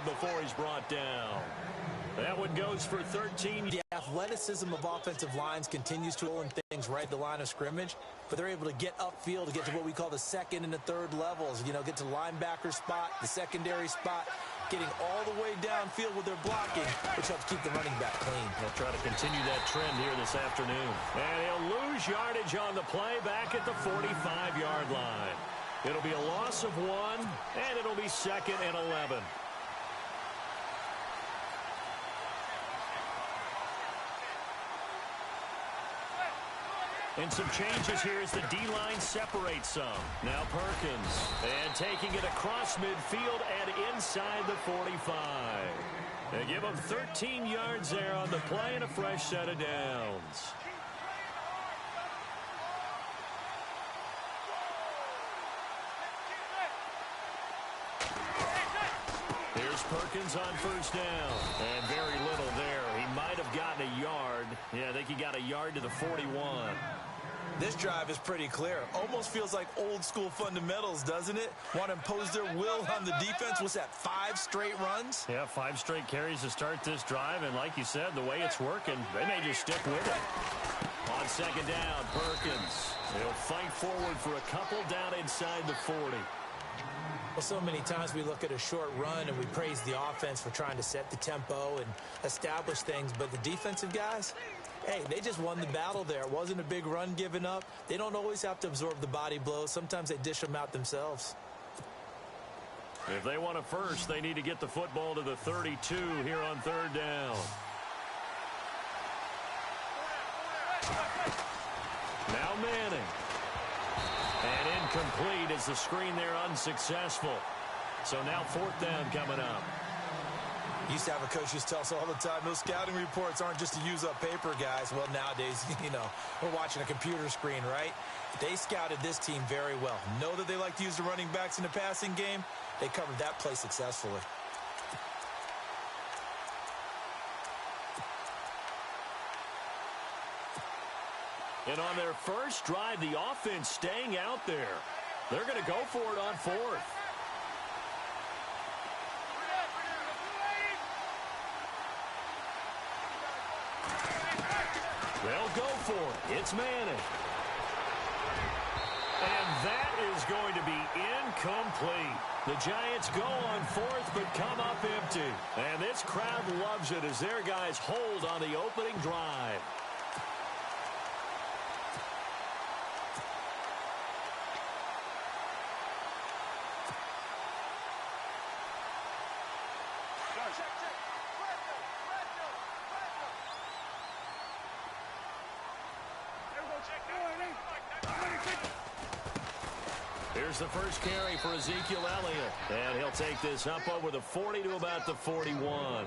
5 before he's brought down. That one goes for 13. The athleticism of offensive lines continues to roll in things right at the line of scrimmage, but they're able to get upfield to get to what we call the second and the third levels. You know, get to the linebacker spot, the secondary spot, getting all the way downfield with their blocking, which helps keep the running back clean. They'll try to continue that trend here this afternoon. And he'll lose yardage on the play back at the 45-yard line. It'll be a loss of 1, and it'll be 2nd and 11. And some changes here as the D-line separates some. Now Perkins. And taking it across midfield and inside the 45. They give him 13 yards there on the play and a fresh set of downs. Here's Perkins on first down. And very little there. He might have gotten a yard. Yeah, I think he got a yard to the 41. This drive is pretty clear. Almost feels like old school fundamentals, doesn't it? Want to impose their will on the defense. What's that, 5 straight runs? Yeah, 5 straight carries to start this drive. And like you said, the way it's working, they may just stick with it. On second down, Perkins. He'll fight forward for a couple down inside the 40. Well, so many times we look at a short run and we praise the offense for trying to set the tempo and establish things. But the defensive guys, hey, they just won the battle there. It wasn't a big run given up. They don't always have to absorb the body blows. Sometimes they dish them out themselves. If they want a first, they need to get the football to the 32 here on third down. Now Manning. And incomplete as the screen there unsuccessful. So now 4th down coming up. Used to have a coach used to tell us all the time, those scouting reports aren't just to use up paper, guys. Well, nowadays, you know, we're watching a computer screen, right? They scouted this team very well. Know that they like to use the running backs in the passing game. They covered that play successfully. And on their first drive, the offense staying out there. They're going to go for it on 4th. They'll go for it. It's Manning. And that is going to be incomplete. The Giants go on 4th but come up empty. And this crowd loves it as their guys hold on the opening drive. Here's the first carry for Ezekiel Elliott. And he'll take this up over the 40 to about the 41.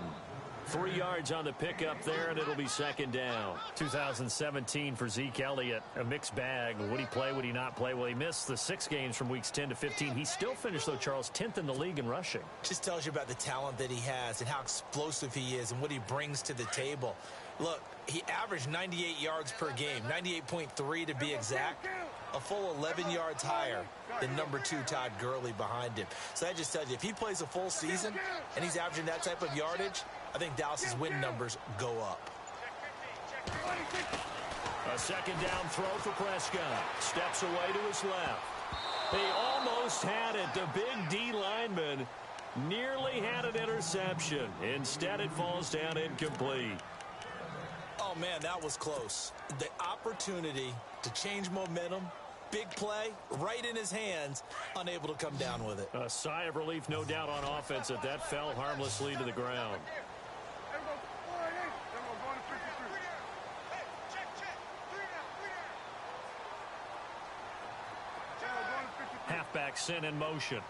3 yards on the pickup there, and it'll be 2nd down. 2017 for Zeke Elliott, a mixed bag. Would he play, would he not play? Well, he missed the 6 games from weeks 10 to 15. He still finished, though, Charles, 10th in the league in rushing. Just tells you about the talent that he has and how explosive he is and what he brings to the table. Look, he averaged 98 yards per game, 98.3 to be exact, a full 11 yards higher than number 2 Todd Gurley behind him. So that just tells you, if he plays a full season and he's averaging that type of yardage, I think Dallas's win numbers go up. A 2nd down throw for Prescott. Steps away to his left. He almost had it. The big D lineman nearly had an interception. Instead, it falls down incomplete. Oh, man, that was close. The opportunity to change momentum, big play, right in his hands, unable to come down with it. A sigh of relief, no doubt, on offense that that fell harmlessly to the ground. Halfback sent in motion.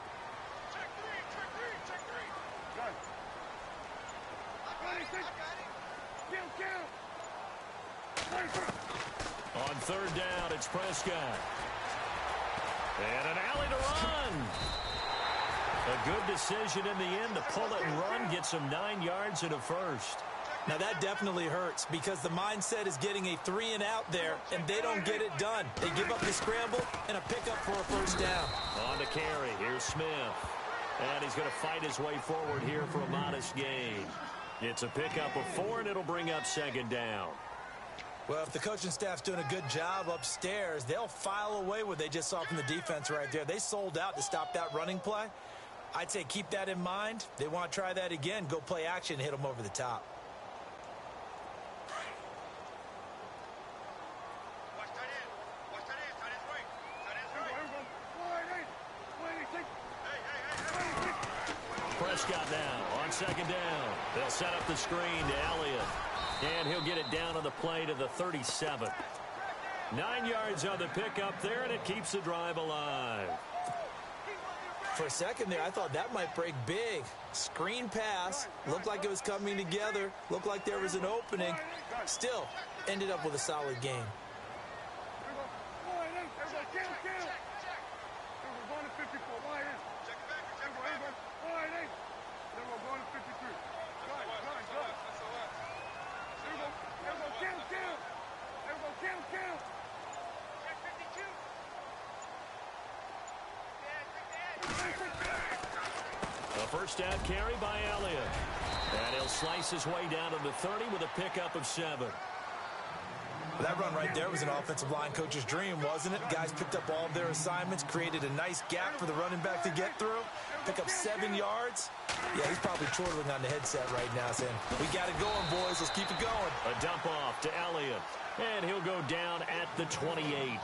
On 3rd down, it's Prescott. And an alley to run. A good decision in the end to pull it and run, get some 9 yards and a first. Now that definitely hurts because the mindset is getting a 3 and out there, and they don't get it done. They give up the scramble and a pickup for a first down. On to carry. Here's Smith. And he's going to fight his way forward here for a modest gain. It's a pickup of 4, and it'll bring up second down. Well, if the coaching staff's doing a good job upstairs, they'll file away what they just saw from the defense right there. They sold out to stop that running play. I'd say keep that in mind. They want to try that again. Go play action and hit them over the top. Prescott now on second down. They'll set up the screen to Elliott. And he'll get it down on the play to the 37. 9 yards on the pickup there, and it keeps the drive alive. For a second there, I thought that might break big. Screen pass. Looked like it was coming together. Looked like there was an opening. Still, ended up with a solid game. A first down carry by Elliott. And he'll slice his way down to the 30 with a pickup of 7. That run right there was an offensive line coach's dream, wasn't it? Guys picked up all of their assignments, created a nice gap for the running back to get through, pick up 7 yards. Yeah, he's probably chortling on the headset right now saying, we got it going, boys. Let's keep it going. A dump off to Elliott. And he'll go down at the 28.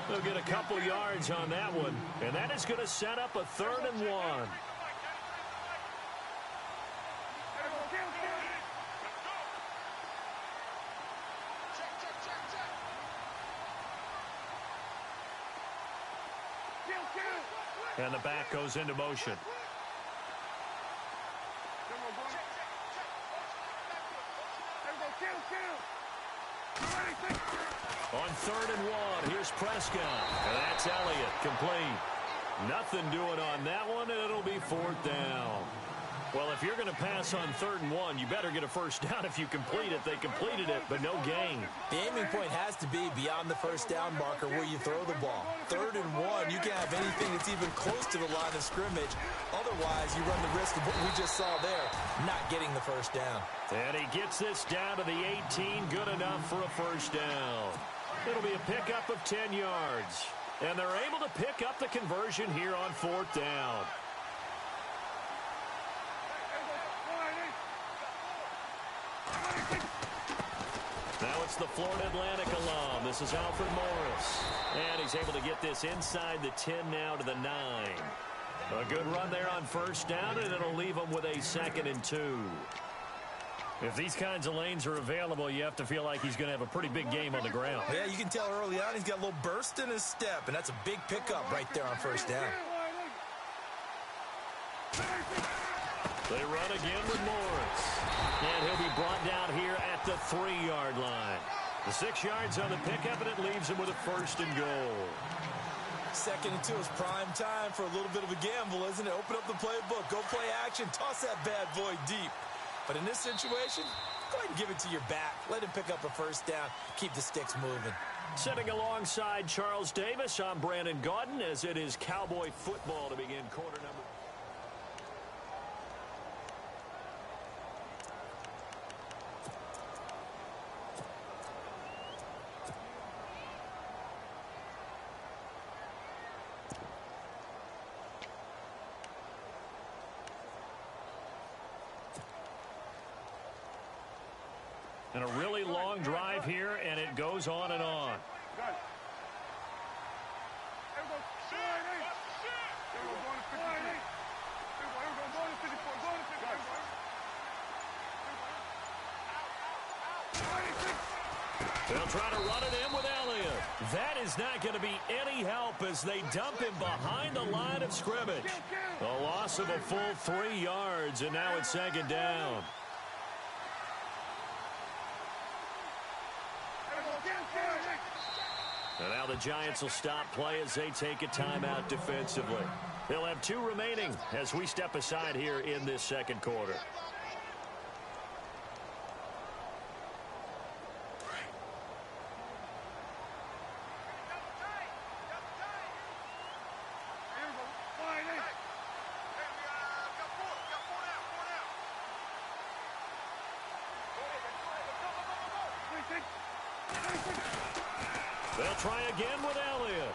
They'll get a couple yards on that one. And that is going to set up a 3rd and 1. And the back goes into motion. On 3rd and 1, here's Prescott. And that's Elliott, complete. Nothing doing on that one, and it'll be 4th down. Well, if you're going to pass on 3rd and 1, you better get a first down if you complete it. They completed it, but no gain. The aiming point has to be beyond the first down marker where you throw the ball. 3rd and 1, you can't have anything that's even close to the line of scrimmage. Otherwise, you run the risk of what we just saw there, not getting the first down. And he gets this down to the 18, good enough for a first down. It'll be a pickup of 10 yards. And they're able to pick up the conversion here on 4th down. Now it's the Florida Atlantic alum. This is Alfred Morris. And he's able to get this inside the 10 now to the 9. A good run there on first down, and it'll leave him with a 2nd and 2. If these kinds of lanes are available, you have to feel like he's going to have a pretty big game on the ground. Yeah, you can tell early on he's got a little burst in his step, and that's a big pickup right there on first down. They run again with Morris. And he'll be brought down here at the 3-yard line. The 6 yards on the pickup, and it leaves him with a 1st and goal. 2nd and 2 is prime time for a little bit of a gamble, isn't it? Open up the playbook, go play action, toss that bad boy deep. But in this situation, go ahead and give it to your back. Let him pick up a first down, keep the sticks moving. Sitting alongside Charles Davis, I'm Brandon Gaudin, as it is Cowboy football to begin quarter number. And a really long drive here, and it goes on and on. They'll try to run it in with Elliott. That is not going to be any help as they dump him behind the line of scrimmage. A loss of a full 3 yards, and now it's 2nd down. And now the Giants will stop play as they take a timeout defensively. They'll have 2 remaining as we step aside here in this 2nd quarter. They'll try again with Elliott.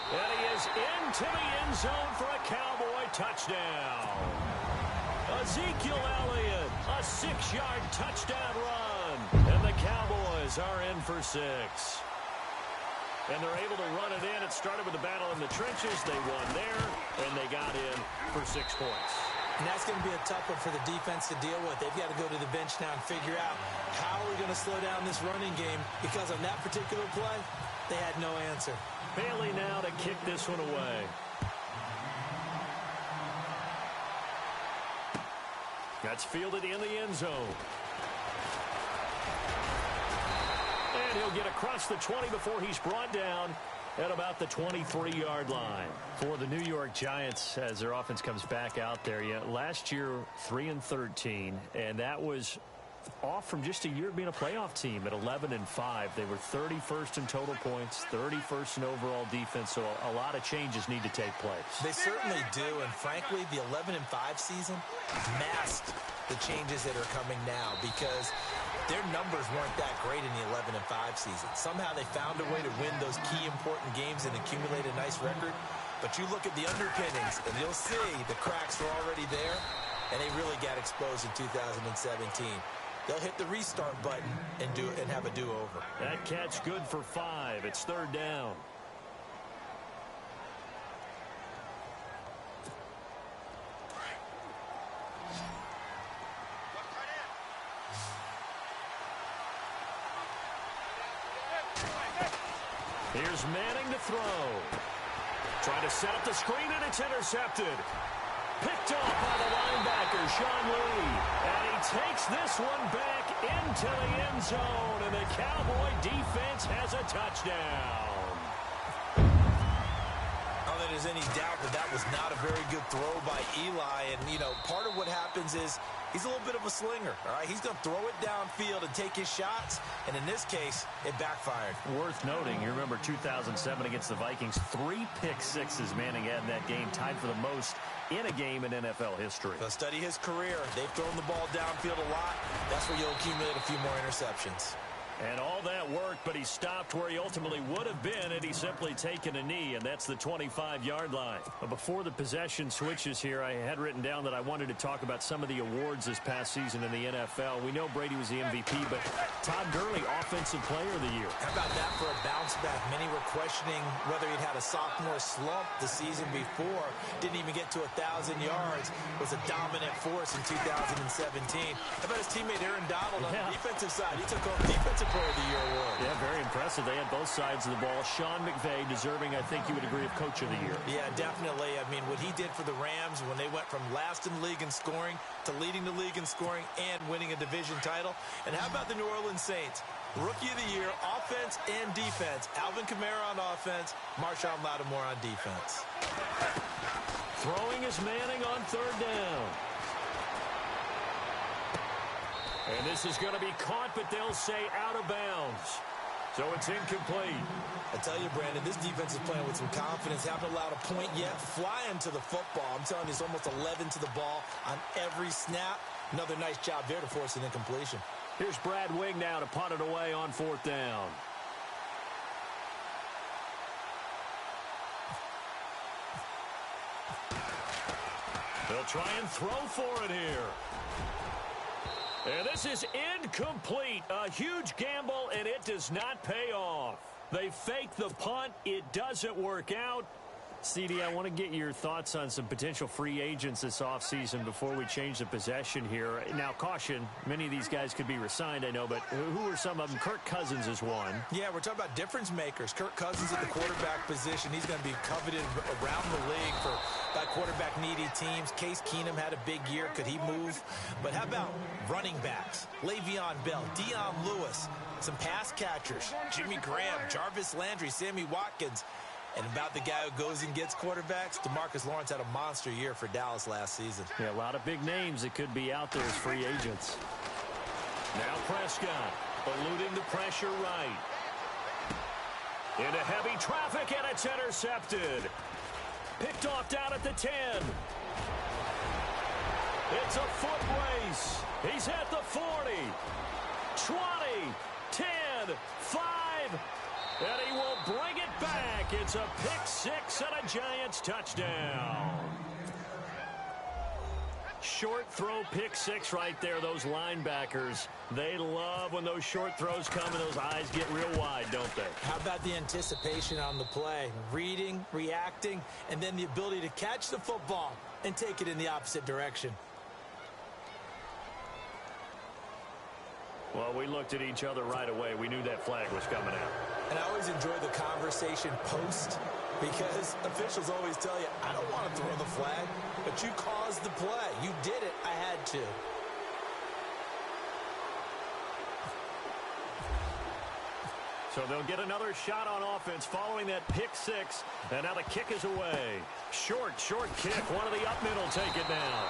And he is into the end zone for a Cowboy touchdown. Ezekiel Elliott, a 6-yard touchdown run. And the Cowboys are in for 6. And they're able to run it in. It started with the battle in the trenches. They won there, and they got in for 6 points. And that's going to be a tough one for the defense to deal with. They've got to go to the bench now and figure out how are we going to slow down this running game, because on that particular play, they had no answer. Bailey now to kick this one away. That's fielded in the end zone. And he'll get across the 20 before he's brought down at about the 23-yard line. For the New York Giants, as their offense comes back out there, last year 3-13, and that was off from just a year of being a playoff team at 11-5. They were 31st in total points, 31st in overall defense, so a lot of changes need to take place. They certainly do, and frankly, the 11-5 season masked the changes that are coming now, because their numbers weren't that great in the 11-5 season. Somehow they found a way to win those key important games and accumulate a nice record. But you look at the underpinnings, and you'll see the cracks are already there, and they really got exposed in 2017. They'll hit the restart button and have a do-over. That catch good for 5. It's 3rd down. Here's Manning to throw. Trying to set up the screen, and it's intercepted. Picked off by the linebacker, Sean Lee. And he takes this one back into the end zone, and the Cowboy defense has a touchdown. I don't think there's any doubt that that was not a very good throw by Eli. And, you know, part of what happens is he's a little bit of a slinger, all right? He's going to throw it downfield and take his shots, and in this case, it backfired. Worth noting, you remember 2007 against the Vikings, 3 pick sixes Manning had in that game, tied for the most in a game in NFL history. They'll study his career. They've thrown the ball downfield a lot. That's where you'll accumulate a few more interceptions. And all that worked, but he stopped where he ultimately would have been had he simply taken a knee, and that's the 25-yard line. But before the possession switches here, I had written down that I wanted to talk about some of the awards this past season in the NFL. We know Brady was the MVP, but Todd Gurley, Offensive Player of the Year. How about that for a bounce back? Many were questioning whether he'd had a sophomore slump the season before. Didn't even get to 1,000 yards. Was a dominant force in 2017. How about his teammate Aaron Donald on the defensive side? He took home Defensive Player of the Year award. Yeah, very impressive. They had both sides of the ball. Sean McVay deserving, I think you would agree, of Coach of the Year. Yeah, definitely. I mean, what he did for the Rams when they went from last in the league in scoring to leading the league in scoring and winning a division title. And how about the New Orleans Saints? Rookie of the Year, offense and defense. Alvin Kamara on offense, Marshawn Lattimore on defense. Throwing is Manning on 3rd down. And this is going to be caught, but they'll say out of bounds. So it's incomplete. I tell you, Brandon, this defense is playing with some confidence. Haven't allowed a point yet. Flying to the football. I'm telling you, it's almost 11 to the ball on every snap. Another nice job there to force an incompletion. Here's Brad Wing now to punt it away on 4th down. They'll try and throw for it here. And this is incomplete. A huge gamble, and it does not pay off. They fake the punt. It doesn't work out. CD, I want to get your thoughts on some potential free agents this offseason before we change the possession here. Now, caution, many of these guys could be re-signed, I know, but who are some of them? Kirk Cousins is one. Yeah, we're talking about difference makers. Kirk Cousins at the quarterback position. He's going to be coveted around the league by quarterback-needy teams. Case Keenum had a big year. Could he move? But how about running backs? Le'Veon Bell, Dion Lewis, some pass catchers, Jimmy Graham, Jarvis Landry, Sammy Watkins. And about the guy who goes and gets quarterbacks, DeMarcus Lawrence had a monster year for Dallas last season. Yeah, a lot of big names that could be out there as free agents. Now Prescott, eluding the pressure right. Into heavy traffic, and it's intercepted. Picked off down at the 10. It's a foot race. He's at the 40, 20, 10. 10, 5, and he will bring it back. It's a pick six and a Giants touchdown. Short throw pick six right there. Those linebackers, they love when those short throws come and those eyes get real wide, don't they? How about the anticipation on the play? Reading, reacting, and then the ability to catch the football and take it in the opposite direction. Well, we looked at each other right away. We knew that flag was coming out. And I always enjoy the conversation post because officials always tell you, I don't want to throw the flag, but you caused the play. You did it. I had to. So they'll get another shot on offense following that pick six. And now the kick is away. Short kick. One of the up middle take it now.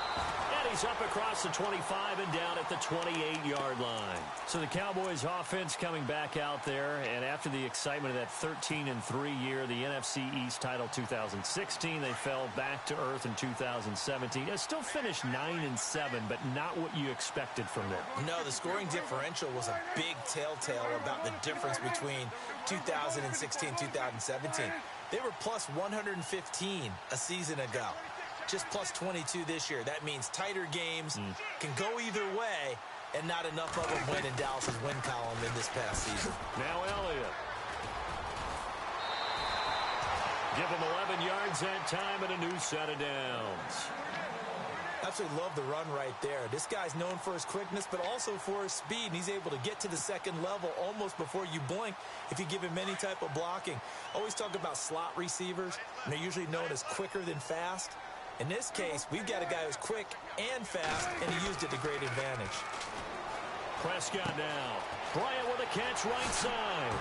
And he's up across the 25 and down at the 28-yard line. So the Cowboys offense coming back out there. And after the excitement of that 13-3 year, the NFC East title 2016, they fell back to earth in 2017. They still finished 9-7, but not what you expected from them. No, the scoring differential was a big telltale about the difference between 2016 2017. They were plus 115 a season ago. Just plus 22 this year. That means tighter games can go either way, and not enough of them went in Dallas's win column in this past season. Now Elliott. Give him 11 yards that time and a new set of downs. Absolutely love the run right there. This guy's known for his quickness, but also for his speed. And he's able to get to the second level almost before you blink if you give him any type of blocking. Always talk about slot receivers, and they're usually known as quicker than fast. In this case, we've got a guy who's quick and fast, and he used it to great advantage. Prescott now. Bryant with a catch right side.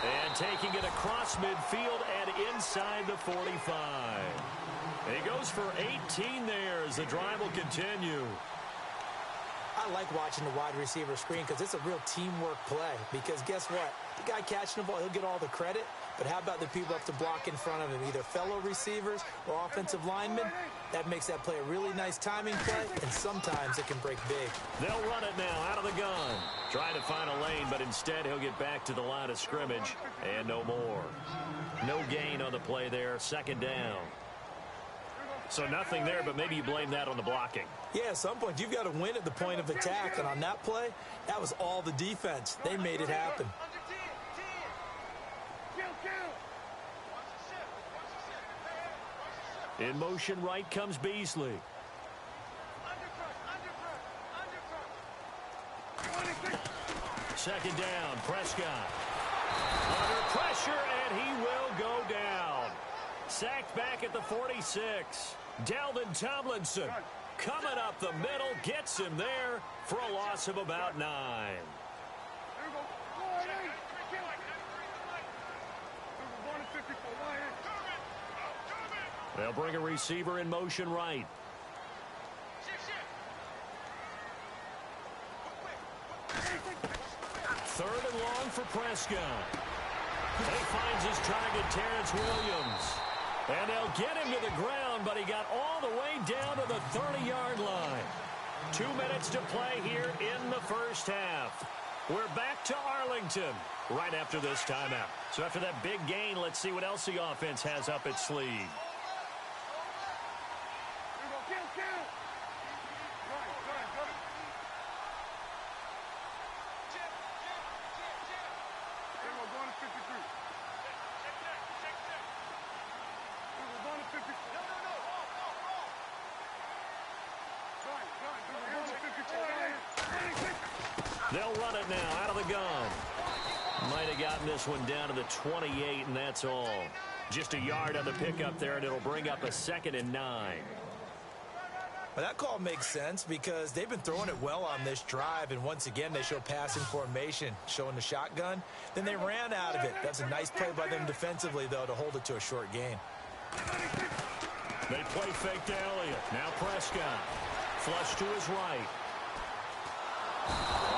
And taking it across midfield and inside the 45. And he goes for 18 there as the drive will continue. I like watching the wide receiver screen because it's a real teamwork play. Because guess what? The guy catching the ball, he'll get all the credit. But how about the people up to block in front of him, either fellow receivers or offensive linemen? That makes that play a really nice timing play, and sometimes it can break big. They'll run it now out of the gun. Trying to find a lane, but instead he'll get back to the line of scrimmage, and no more. No gain on the play there, second down. So nothing there, but maybe you blame that on the blocking. Yeah, at some point, you've got to win at the point of attack, and on that play, that was all the defense. They made it happen. In motion right comes Beasley. Second down, Prescott. Under pressure, and he will go down. Sacked back at the 46. Dalvin Tomlinson coming up the middle, gets him there for a loss of about 9. They'll bring a receiver in motion right. Third and long for Prescott. And he finds his target, Terrence Williams. And they'll get him to the ground, but he got all the way down to the 30-yard line. 2 minutes to play here in the first half. We're back to Arlington right after this timeout. So after that big gain, let's see what else the offense has up its sleeve. They'll run it now out of the gun. Might have gotten this one down to the 28, and that's all. Just a yard on the pickup there, and it'll bring up a 2nd and 9. Well, that call makes sense because they've been throwing it well on this drive, and once again, they show passing formation, showing the shotgun. Then they ran out of it. That's a nice play by them defensively, though, to hold it to a short gain. They play fake to Elliott. Now Prescott. Flush to his right.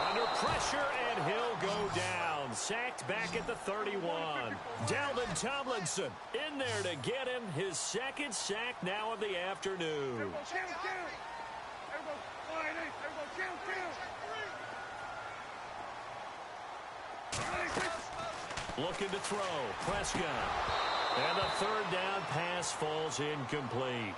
Under pressure, and he'll go down. Sacked back at the 31. Dalvin Tomlinson in there to get him his 2nd sack now of the afternoon. Looking to throw. Prescott. And the third down pass falls incomplete.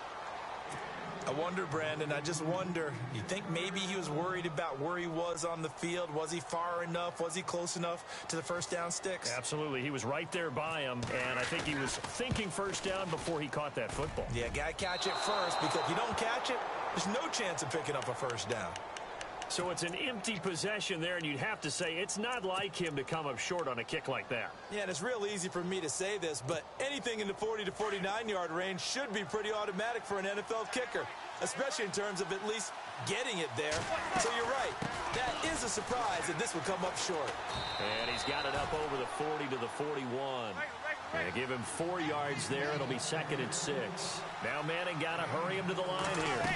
I wonder, Brandon, I just wonder, you think maybe he was worried about where he was on the field? Was he far enough? Was he close enough to the first down sticks? Absolutely. He was right there by him, and I think he was thinking first down before he caught that football. Yeah, got to catch it first, because if you don't catch it, there's no chance of picking up a first down. So it's an empty possession there, and you'd have to say it's not like him to come up short on a kick like that. Yeah, and it's real easy for me to say this, but anything in the 40 to 49-yard range should be pretty automatic for an NFL kicker, especially in terms of at least getting it there. So you're right. That is a surprise that this would come up short. And he's got it up over the 40 to the 41. And give him 4 yards there. It'll be 2nd and 6. Now Manning got to hurry him to the line here.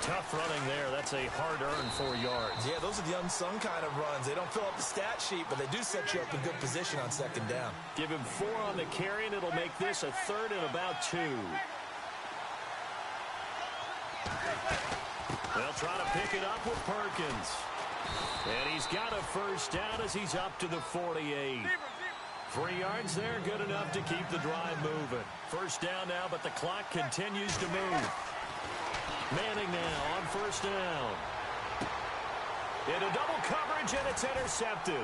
Tough running there. That's a hard-earned 4 yards. Yeah, those are the unsung kind of runs. They don't fill up the stat sheet, but they do set you up in good position on 2nd down. Give him 4 on the carry, and it'll make this a 3rd and about 2. They'll try to pick it up with Perkins. And he's got a first down as he's up to the 48. 3 yards there, good enough to keep the drive moving. First down now, but the clock continues to move. Manning now on first down. Into double coverage, and it's intercepted.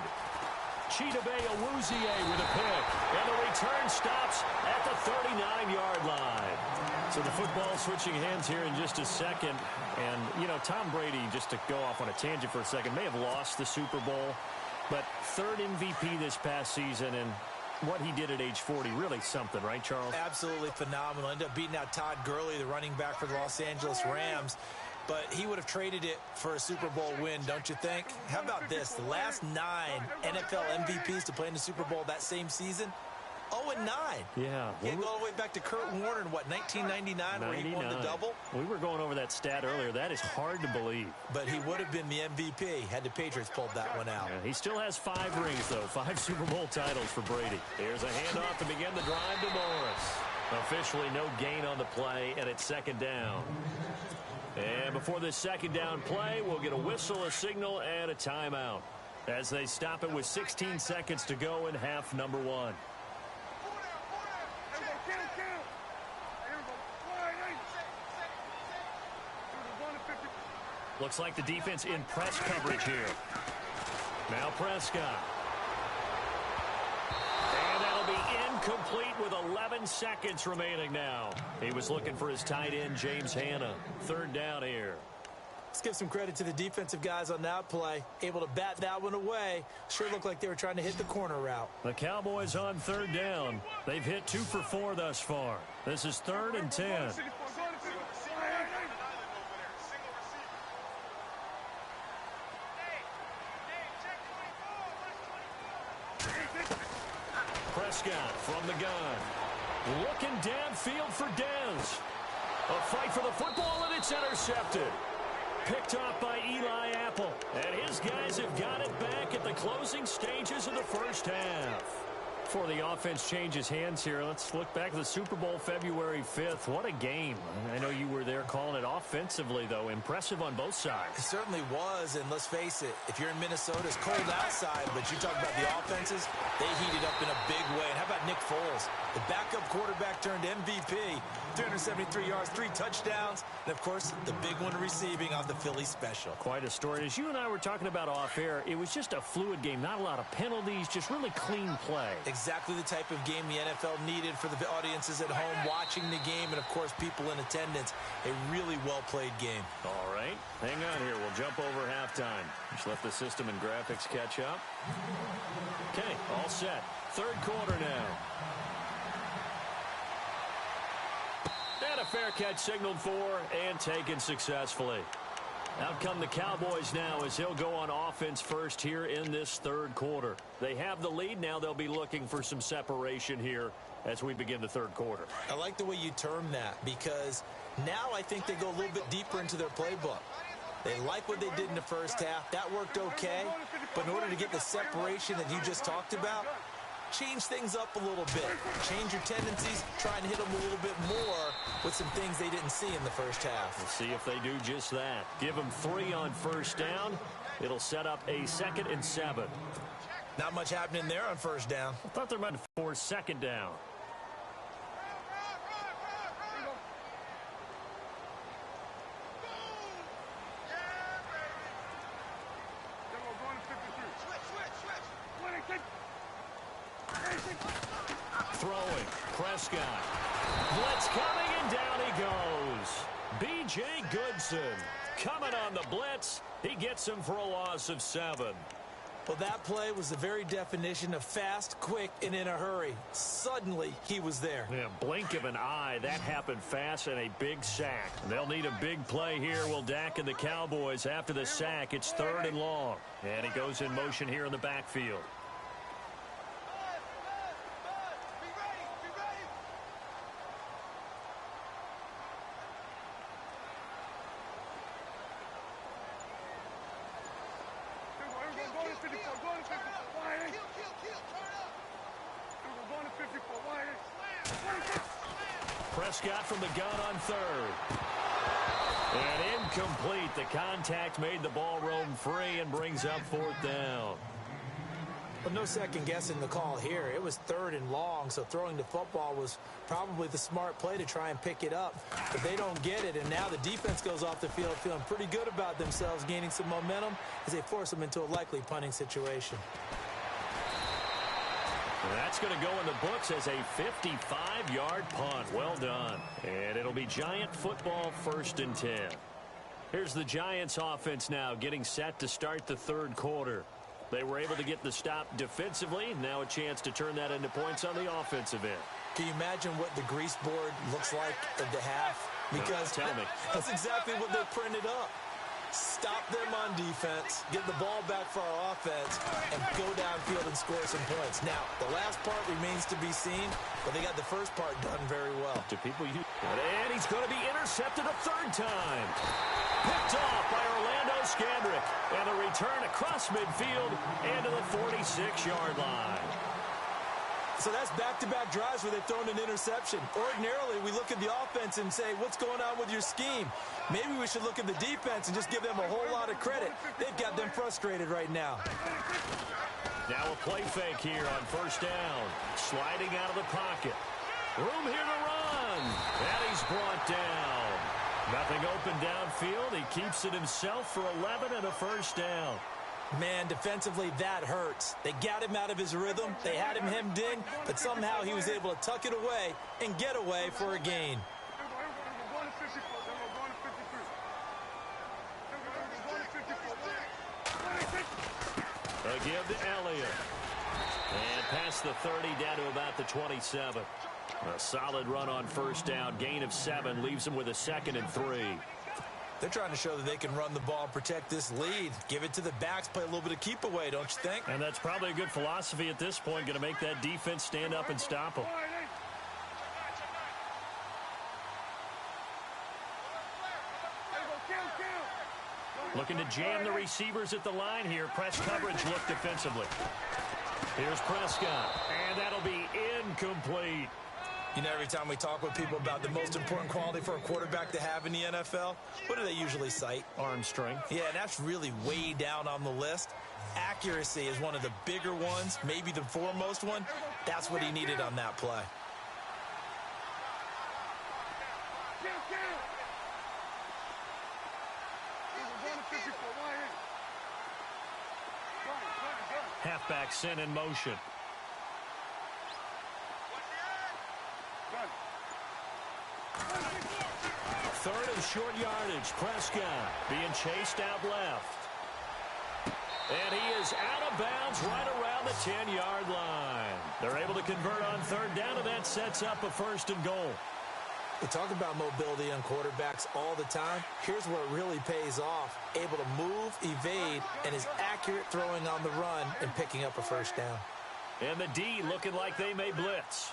Chidobe Awuzie with a pick. And the return stops at the 39-yard line. So the football switching hands here in just a second. And, you know, Tom Brady, just to go off on a tangent for a second, may have lost the Super Bowl. But 3rd MVP this past season, and what he did at age 40, really something, right, Charles? Absolutely phenomenal. Ended up beating out Todd Gurley, the running back for the Los Angeles Rams. But he would have traded it for a Super Bowl win, don't you think? How about this? The last 9 NFL MVPs to play in the Super Bowl that same season, 0-9. Yeah. Can't go all the way back to Kurt Warner in, what, 1999, where he won the double? We were going over that stat earlier. That is hard to believe. But he would have been the MVP had the Patriots pulled that one out. Yeah, he still has 5 rings, though. 5 Super Bowl titles for Brady. Here's a handoff to begin the drive to Morris. Officially no gain on the play, and it's 2nd down. And before this 2nd down play, we'll get a whistle, a signal, and a timeout as they stop it with 16 seconds to go in half number 1. Looks like the defense in press coverage here. Now Prescott. And that'll be incomplete with 11 seconds remaining now. He was looking for his tight end, James Hanna. 3rd down here. Let's give some credit to the defensive guys on that play. Able to bat that one away. Sure looked like they were trying to hit the corner route. The Cowboys on 3rd down. They've hit 2 for 4 thus far. This is 3rd and 10. Prescott from the gun. Looking downfield for Dez. A fight for the football, and it's intercepted. Picked off by Eli Apple. And his guys have got it back at the closing stages of the first half. Before the offense changes hands here, let's look back at the Super Bowl February 5th. What a game. I know you were there calling it offensively, though. Impressive on both sides. It certainly was, and let's face it, if you're in Minnesota, it's cold outside, but you talk about the offenses, they heated up in a big way. And how about Nick Foles? The backup quarterback turned MVP, 373 yards, 3 touchdowns, and, of course, the big one receiving on the Philly special. Quite a story. As you and I were talking about off air, it was just a fluid game. Not a lot of penalties, just really clean play. Exactly the type of game the NFL needed for the audiences at home watching the game and, of course, people in attendance. A really well-played game. All right. Hang on here. We'll jump over halftime. Just let the system and graphics catch up. Okay, all set. 3rd quarter now. And a fair catch signaled for and taken successfully. Out come the Cowboys now as he'll go on offense first here in this 3rd quarter. They have the lead. Now they'll be looking for some separation here as we begin the 3rd quarter. I like the way you term that because now I think they go a little bit deeper into their playbook. They like what they did in the first half. That worked okay. But in order to get the separation that you just talked about, change things up a little bit. Change your tendencies, try and hit them a little bit more with some things they didn't see in the first half. We'll see if they do just that. Give them 3 on first down. It'll set up a 2nd and 7. Not much happening there on first down. I thought they might force second down. Throwing, Prescott. Blitz coming, and down he goes. B.J. Goodson coming on the blitz. He gets him for a loss of 7. Well, that play was the very definition of fast, quick, and in a hurry. Suddenly, he was there. Yeah, blink of an eye. That happened fast and a big sack. They'll need a big play here. Will Dak and the Cowboys after the sack. It's 3rd and long. And he goes in motion here in the backfield. Prescott from the gun on 3rd. And incomplete. The contact made the ball roam free and brings up 4th down. But no second guessing the call here. It was 3rd and long, so throwing the football was probably the smart play to try and pick it up. But they don't get it, and now the defense goes off the field feeling pretty good about themselves, gaining some momentum as they force them into a likely punting situation. And that's going to go in the books as a 55-yard punt. Well done. And it'll be Giant football 1st and 10. Here's the Giants offense now getting set to start the 3rd quarter. They were able to get the stop defensively. Now a chance to turn that into points on the offensive end. Can you imagine what the grease board looks like at the half? Because tell me. That's exactly what they printed up. Stop them on defense, get the ball back for our offense, and go downfield and score some points. Now, the last part remains to be seen, but they got the first part done very well. Do people use? And he's going to be intercepted a 3rd time. Picked off by Orlando Scandrick. And a return across midfield and to the 46-yard line. So that's back-to-back drives where they've thrown an interception. Ordinarily, we look at the offense and say, what's going on with your scheme? Maybe we should look at the defense and just give them a whole lot of credit. They've got them frustrated right now. Now a play fake here on 1st down. Sliding out of the pocket. Room here to run. And he's brought down. Nothing open downfield. He keeps it himself for 11 and a 1st down. Man, defensively, that hurts. They got him out of his rhythm. They had him hemmed in, but somehow he was able to tuck it away and get away for a gain. They give to Elliott. And past the 30 down to about the 27. A solid run on 1st down. Gain of 7 leaves them with a 2nd and 3. They're trying to show that they can run the ball and protect this lead. Give it to the backs, play a little bit of keep away, don't you think? And that's probably a good philosophy at this point. Going to make that defense stand up and stop them. Looking to jam the receivers at the line here. Press coverage look defensively. Here's Prescott. And that'll be incomplete. You know, every time we talk with people about the most important quality for a quarterback to have in the NFL, what do they usually cite? Arm strength. Yeah, and that's really way down on the list. Accuracy is one of the bigger ones, maybe the foremost one. That's what he needed on that play. Halfback sent in motion. Third and short yardage. Prescott being chased out left. And he is out of bounds right around the 10-yard line. They're able to convert on 3rd down, and that sets up a 1st and goal. We talk about mobility on quarterbacks all the time. Here's where it really pays off. Able to move, evade, and is accurate throwing on the run and picking up a 1st down. And the D looking like they may blitz.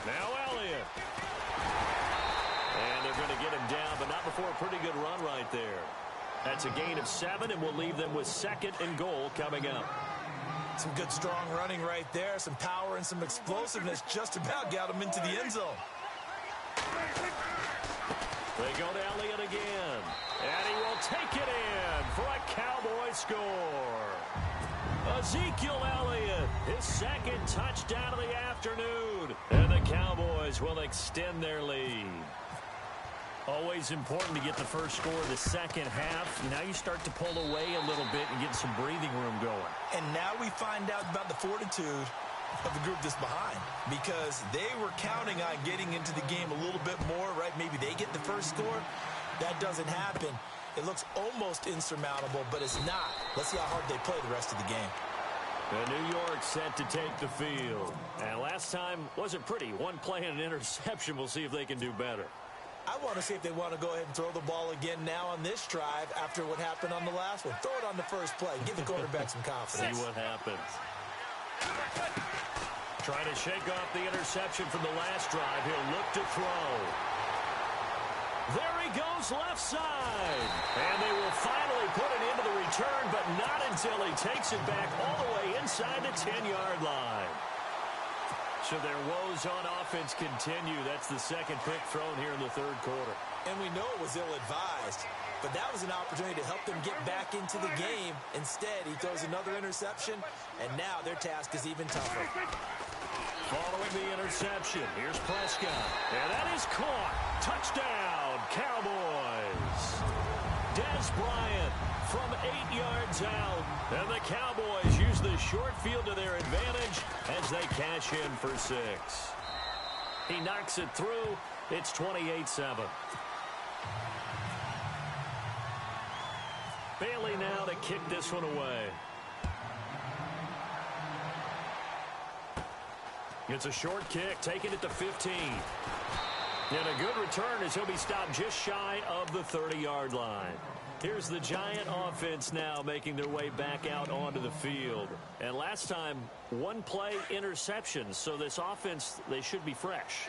Now Elliott. And they're going to get him down, but not before a pretty good run right there. That's a gain of 7, and we'll leave them with 2nd and goal coming up. Some good, strong running right there. Some power and some explosiveness just about got him into the end zone. They go to Elliott again. And he will take it in for a Cowboy score. Ezekiel Elliott, his second touchdown of the afternoon. And the Cowboys will extend their lead. Always important to get the first score of the second half. Now you start to pull away a little bit and get some breathing room going. And now we find out about the fortitude of the group that's behind, because they were counting on getting into the game a little bit more, right? Maybe they get the first score. That doesn't happen. It looks almost insurmountable, but it's not. Let's see how hard they play the rest of the game. And New York set to take the field. And last time wasn't pretty. One play and an interception. We'll see if they can do better. I want to see if they want to go ahead and throw the ball again now on this drive after what happened on the last one. Throw it on the first play. Give the quarterback some confidence. See what happens. Trying to shake off the interception from the last drive. He'll look to throw. There he goes left side. And they will finally put it into the return, but not until he takes it back all the way inside the 10-yard line. So their woes on offense continue. That's the second pick thrown here in the third quarter. And we know it was ill-advised, but that was an opportunity to help them get back into the game. Instead, he throws another interception, and now their task is even tougher. Following the interception, here's Prescott. And that is caught. Touchdown, Cowboys. Dez Bryant from 8 yards out. And the Cowboys use the short field to their advantage as they cash in for 6. He knocks it through. It's 28-7. Bailey now to kick this one away. It's a short kick, taking it to 15. And a good return as he'll be stopped just shy of the 30-yard line. Here's the Giant offense now making their way back out onto the field. And last time, one play interceptions. So this offense, they should be fresh.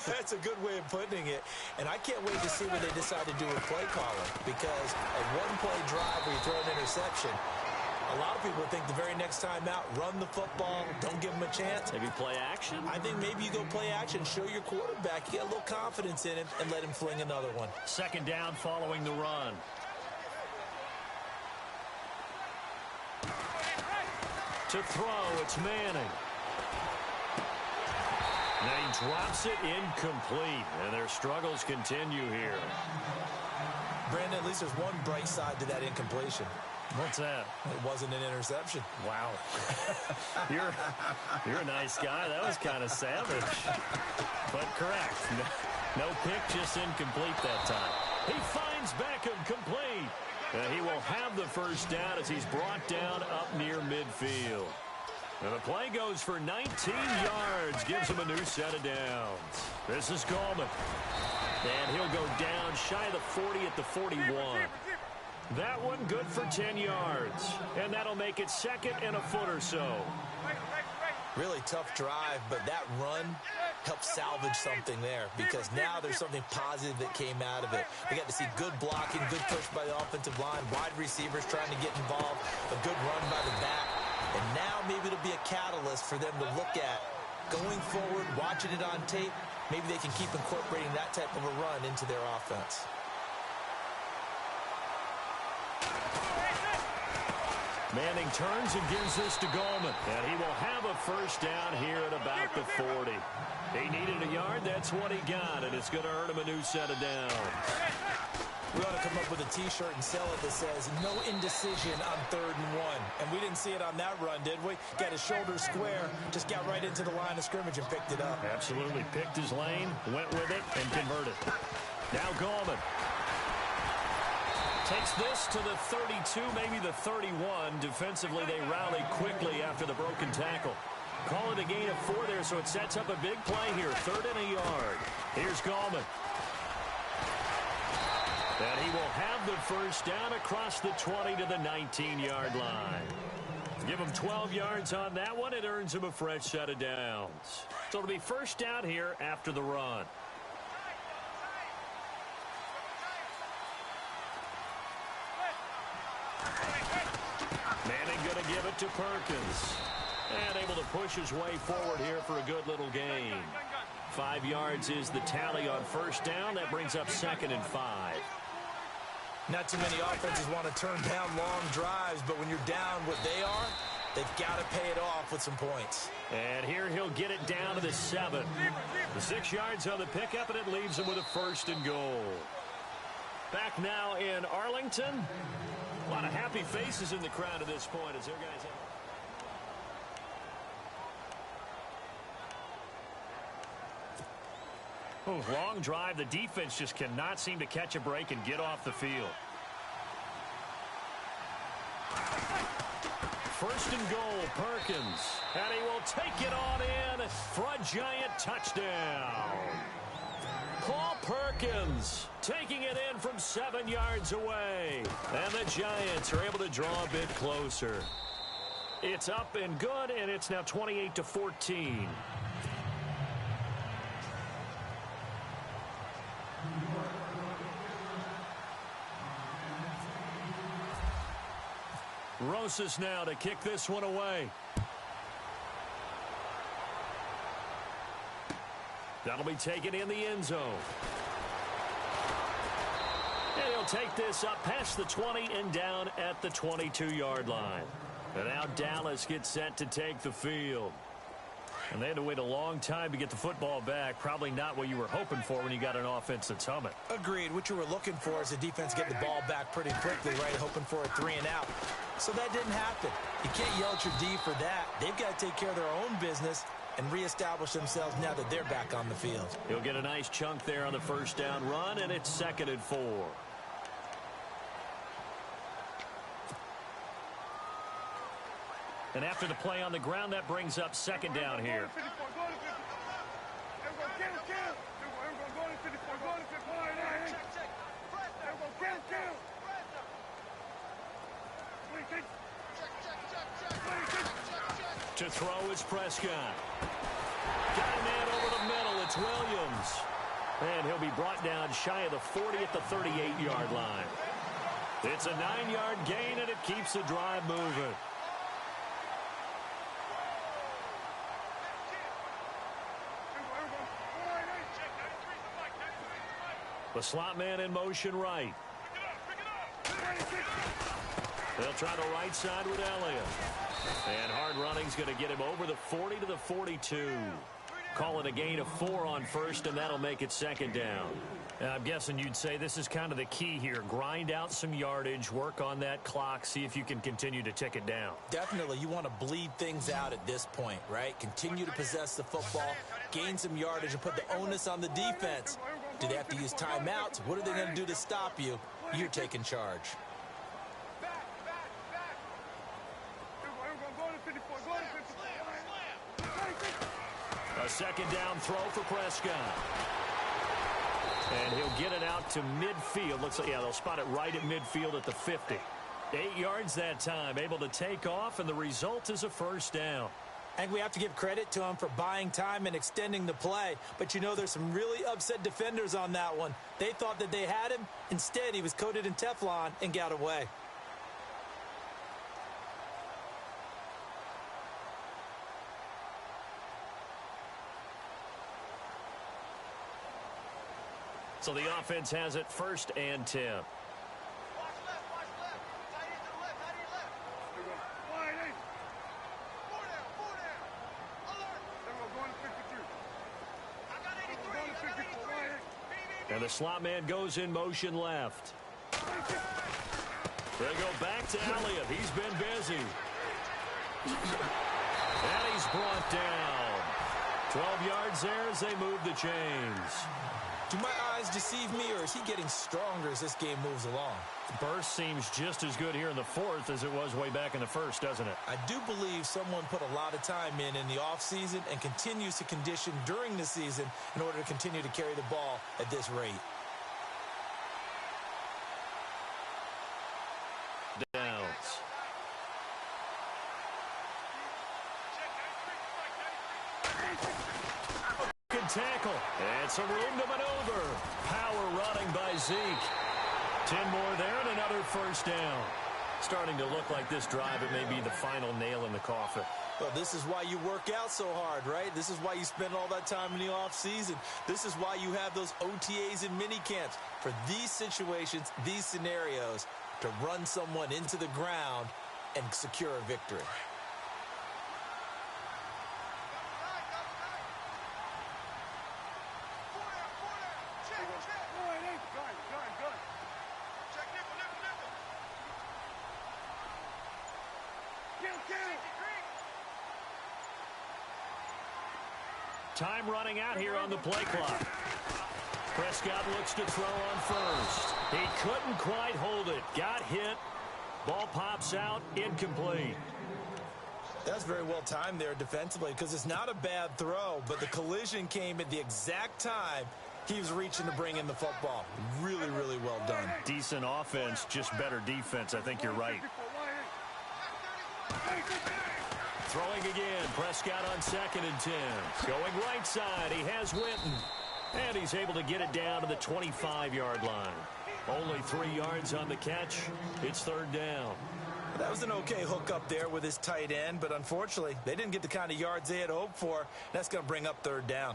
That's a good way of putting it. And I can't wait to see what they decide to do with play calling. Because a one-play drive where you throw an interception, a lot of people think the very next time out, run the football, don't give them a chance. Maybe play action? I think maybe you go play action, show your quarterback, you get a little confidence in him, and let him fling another one. Second down following the run. To throw, it's Manning. Now he drops it incomplete, and their struggles continue here. Brandon, at least there's one bright side to that incompletion. What's that? It wasn't an interception. Wow. You're a nice guy. That was kind of savage. But correct. No pick, just incomplete that time. He finds Beckham complete. He will have the first down as he's brought down up near midfield. And the play goes for 19 yards, gives him a new set of downs. This is Gallman. And he'll go down shy of the 40 at the 41. That one good for 10 yards. And that'll make it second and a foot or so. Really tough drive, but that run helped salvage something there, because now there's something positive that came out of it. We got to see good blocking, good push by the offensive line, wide receivers trying to get involved, a good run by the back. And now maybe it'll be a catalyst for them to look at going forward, watching it on tape. Maybe they can keep incorporating that type of a run into their offense. Manning turns and gives this to Gallman. And he will have a first down here at about the 40. He needed a yard. That's what he got. And it's going to earn him a new set of downs. We ought to come up with a T-shirt and sell it that says, no indecision on 3rd and 1. And we didn't see it on that run, did we? Got his shoulder square, just got right into the line of scrimmage and picked it up. Absolutely. Picked his lane, went with it, and converted. Now Gallman takes this to the 32, maybe the 31. Defensively, they rally quickly after the broken tackle. Call it a gain of 4 there, so it sets up a big play here. 3rd and a yard. Here's Gallman. And he will have the first down across the 20 to the 19-yard line. Give him 12 yards on that one. It earns him a fresh set of downs. So it'll be first down here after the run. Manning going to give it to Perkins. And able to push his way forward here for a good little gain. 5 yards is the tally on first down. That brings up 2nd and 5. Not too many offenses want to turn down long drives, but when you're down what they are, they've got to pay it off with some points. And here he'll get it down to the 7. The 6 yards on the pickup, and it leaves him with a 1st and goal. Back now in Arlington. A lot of happy faces in the crowd at this point as their guys have. Long drive. The defense just cannot seem to catch a break and get off the field. 1st and goal, Perkins. And he will take it on in for a giant touchdown. Paul Perkins taking it in from 7 yards away. And the Giants are able to draw a bit closer. It's up and good, and it's now 28-14. Rosas now to kick this one away. That'll be taken in the end zone. And he'll take this up past the 20 and down at the 22-yard line. And now Dallas gets set to take the field. And they had to wait a long time to get the football back. Probably not what you were hoping for when you got an offense that's humming. Agreed. What you were looking for is the defense get the ball back pretty quickly, right? Hoping for a 3 and out. So that didn't happen. You can't yell at your D for that. They've got to take care of their own business and reestablish themselves now that they're back on the field. He'll get a nice chunk there on the first down run, and it's 2nd and 4. And after the play on the ground, that brings up 2nd down here. To throw is Prescott. Got a man over the middle. It's Williams. And he'll be brought down shy of the 40 at the 38-yard line. It's a 9-yard gain, and it keeps the drive moving. The slot man in motion right. They'll try the right side with Elliott. And hard running's going to get him over the 40 to the 42. Call it a gain of 4 on first, and that'll make it 2nd down. I'm guessing you'd say this is kind of the key here. Grind out some yardage, work on that clock, see if you can continue to tick it down. Definitely. You want to bleed things out at this point, right? Continue to possess the football, gain some yardage, and put the onus on the defense. Do they have to use timeouts? What are they going to do to stop you? You're taking charge. A 2nd down throw for Prescott. And he'll get it out to midfield. Looks like, yeah, they'll spot it right at midfield at the 50. 8 yards that time, able to take off, and the result is a 1st down. I think we have to give credit to him for buying time and extending the play. But, you know, there's some really upset defenders on that one. They thought that they had him. Instead, he was coated in Teflon and got away. So the offense has it 1st and 10. Watch left, watch left. Tight end to the left, tight end left. Four down. Alert. I got 83, I got 83. And the slot man goes in motion left. They go back to Elliott. He's been busy. And he's brought down. 12 yards there as they move the chains. Do my eyes deceive me, or is he getting stronger as this game moves along? The burst seems just as good here in the 4th as it was way back in the 1st, doesn't it? I do believe someone put a lot of time in the offseason and continues to condition during the season in order to continue to carry the ball at this rate. Downs. Good tackle. And some room to maneuver. Power running by Zeke. 10 more there and another 1st down. Starting to look like this drive, it may be the final nail in the coffin. Well, this is why you work out so hard, right? This is why you spend all that time in the offseason. This is why you have those OTAs and mini camps for these situations, these scenarios, to run someone into the ground and secure a victory. Time running out here on the play clock. Prescott looks to throw on first. He couldn't quite hold it. Got hit. Ball pops out. Incomplete. That's very well timed there defensively because it's not a bad throw, but the collision came at the exact time he was reaching to bring in the football. Really, really well done. Decent offense, just better defense. I think you're right. Throwing again. Prescott on 2nd and 10. Going right side. He has Winton. And he's able to get it down to the 25-yard line. Only 3 yards on the catch. It's 3rd down. That was an okay hook up there with his tight end, but unfortunately, they didn't get the kind of yards they had hoped for. That's going to bring up 3rd down.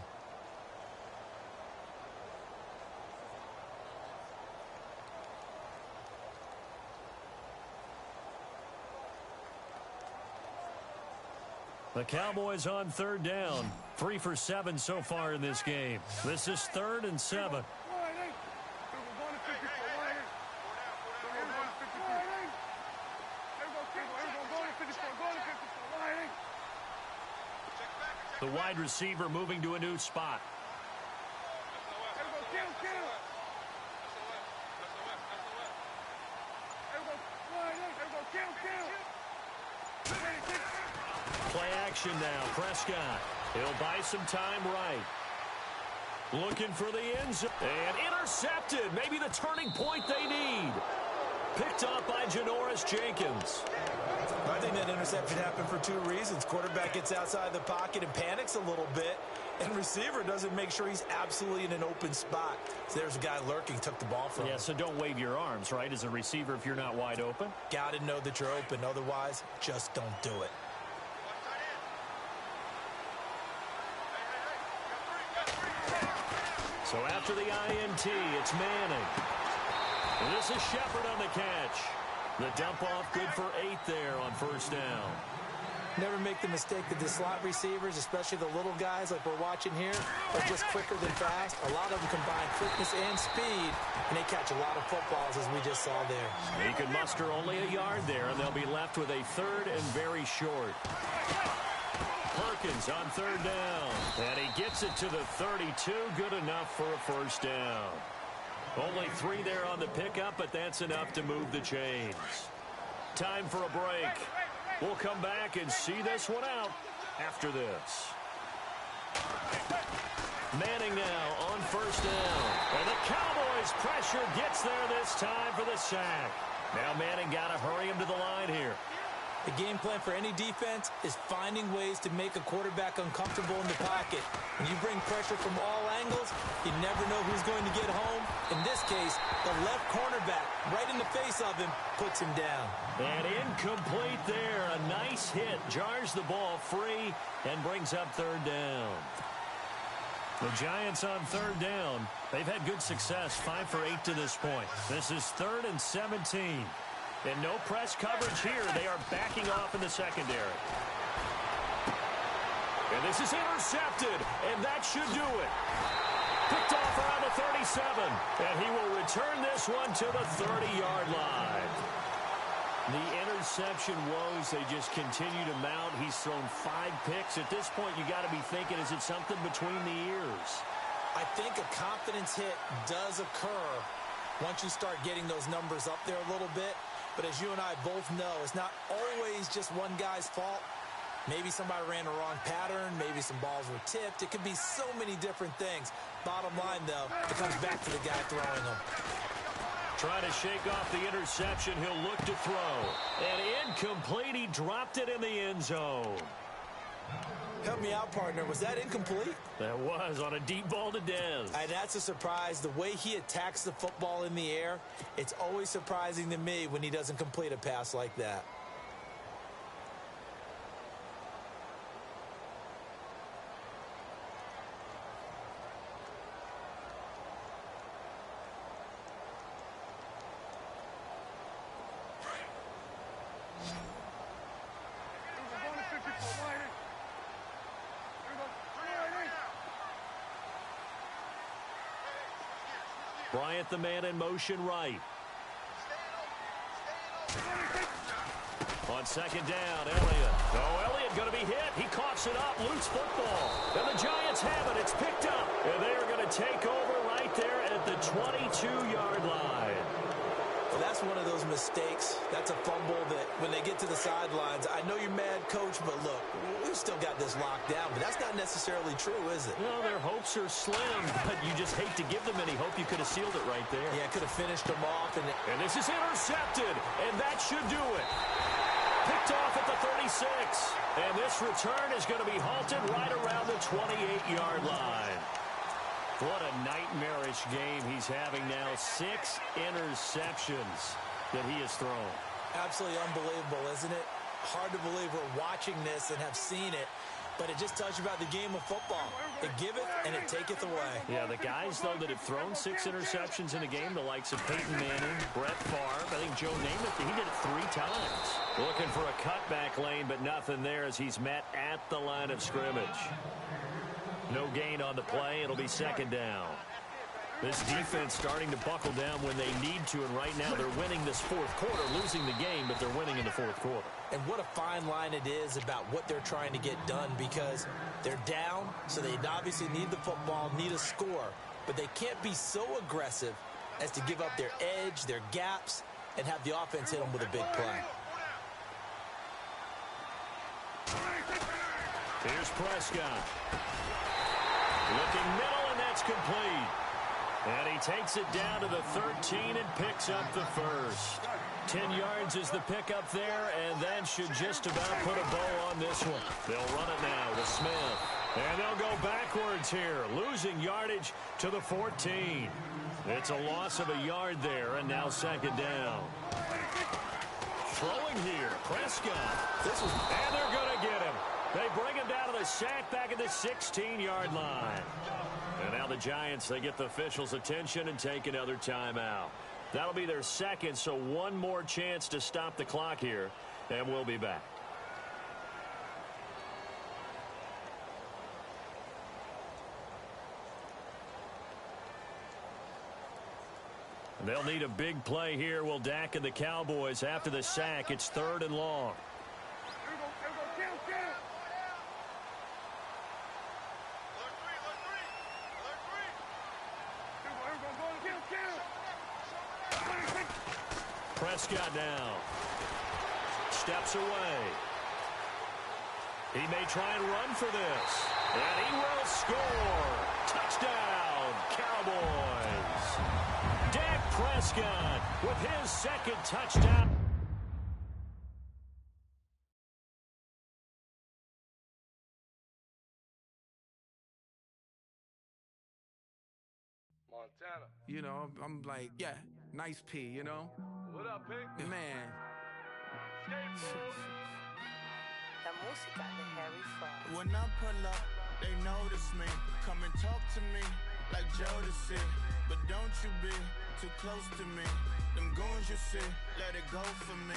The Cowboys on 3rd down. 3 for 7 so far in this game. This is 3rd and 7. The wide receiver moving to a new spot. Play action now. Prescott. He'll buy some time right. Looking for the end zone. And intercepted. Maybe the turning point they need. Picked up by Janoris Jenkins. I think that interception happened for 2 reasons. Quarterback gets outside the pocket and panics a little bit. And receiver doesn't make sure he's absolutely in an open spot. So there's a guy lurking, took the ball from him. Yeah, so don't wave your arms, right, as a receiver if you're not wide open. Got to know that you're open. Otherwise, just don't do it. So after the INT, it's Manning. And this is Shepard on the catch. The dump off good for 8 there on 1st down. Never make the mistake that the slot receivers, especially the little guys like we're watching here, are just quicker than fast. A lot of them combine quickness and speed, and they catch a lot of footballs as we just saw there. He can muster only a yard there, and they'll be left with a 3rd and very short. Perkins on 3rd down. And he gets it to the 32. Good enough for a 1st down. Only 3 there on the pickup, but that's enough to move the chains. Time for a break. We'll come back and see this one out after this. Manning now on 1st down. And the Cowboys pressure gets there this time for the sack. Now Manning got to hurry him to the line here. The game plan for any defense is finding ways to make a quarterback uncomfortable in the pocket. When you bring pressure from all angles, you never know who's going to get home. In this case, the left cornerback, right in the face of him, puts him down. And incomplete there. A nice hit. Jars the ball free and brings up 3rd down. The Giants on 3rd down. They've had good success, 5 for 8 to this point. This is 3rd and 17. And no press coverage here. They are backing off in the secondary. And this is intercepted, and that should do it. Picked off around the 37, and he will return this one to the 30-yard line. The interception woes, they just continue to mount. He's thrown 5 picks. At this point, you got to be thinking, is it something between the ears? I think a confidence hit does occur once you start getting those numbers up there a little bit. But as you and I both know, it's not always just one guy's fault. Maybe somebody ran the wrong pattern. Maybe some balls were tipped. It could be so many different things. Bottom line, though, it comes back to the guy throwing them. Trying to shake off the interception. He'll look to throw. And incomplete. He dropped it in the end zone. Help me out, partner. Was that incomplete? That was on a deep ball to Dez. And that's a surprise. The way he attacks the football in the air, it's always surprising to me when he doesn't complete a pass like that. Bryant the man in motion right. On second down, Elliott. Oh, Elliott going to be hit. He coughs it up. Loose football. And the Giants have it. It's picked up. And they are going to take over right there at the 22-yard line. Well, that's one of those mistakes. That's a fumble that when they get to the sidelines, I know you're mad, Coach, but look, we've still got this locked down. But that's not necessarily true, is it? No, their hopes are slim, but you just hate to give them any hope. You could have sealed it right there. Yeah, could have finished them off. And this is intercepted, and that should do it. Picked off at the 36. And this return is going to be halted right around the 28-yard line. What a nightmarish game he's having now. 6 interceptions that he has thrown. Absolutely unbelievable, isn't it? Hard to believe we're watching this and have seen it. But it just tells you about the game of football. It giveth and it taketh away. Yeah, the guys, though, that have thrown 6 interceptions in a game, the likes of Peyton Manning, Brett Favre, I think Joe Namath, he did it 3 times. Looking for a cutback lane, but nothing there as he's met at the line of scrimmage. No gain on the play. It'll be second down. This defense starting to buckle down when they need to, and right now they're winning this fourth quarter, losing the game, but they're winning in the fourth quarter. And what a fine line it is about what they're trying to get done, because they're down, so they obviously need the football, need a score, but they can't be so aggressive as to give up their edge, their gaps, and have the offense hit them with a big play. Here's Prescott. Looking middle, and that's complete. And he takes it down to the 13 and picks up the first. 10 yards is the pickup there, and that should just about put a bow on this one. They'll run it now with Smith. And they'll go backwards here, losing yardage to the 14. It's a loss of a yard there, and now second down. Throwing here, Prescott. And they're going to get him. They bring him down to the sack back at the 16-yard line. And now the Giants, they get the officials' attention and take another timeout. That'll be their second, so one more chance to stop the clock here, and we'll be back. They'll need a big play here. Will Dak and the Cowboys after the sack. It's 3rd and long. Prescott now. Steps away. He may try and run for this. And he will score. Touchdown, Cowboys. Dak Prescott with his second touchdown. Montana. You know, I'm like, yeah, nice P, you know? What up, Pink? Man. La música de Harry Fraud. When I pull up, they notice me. Come and talk to me like Jodeci. But don't you be too close to me. Them goons you see, let it go for me.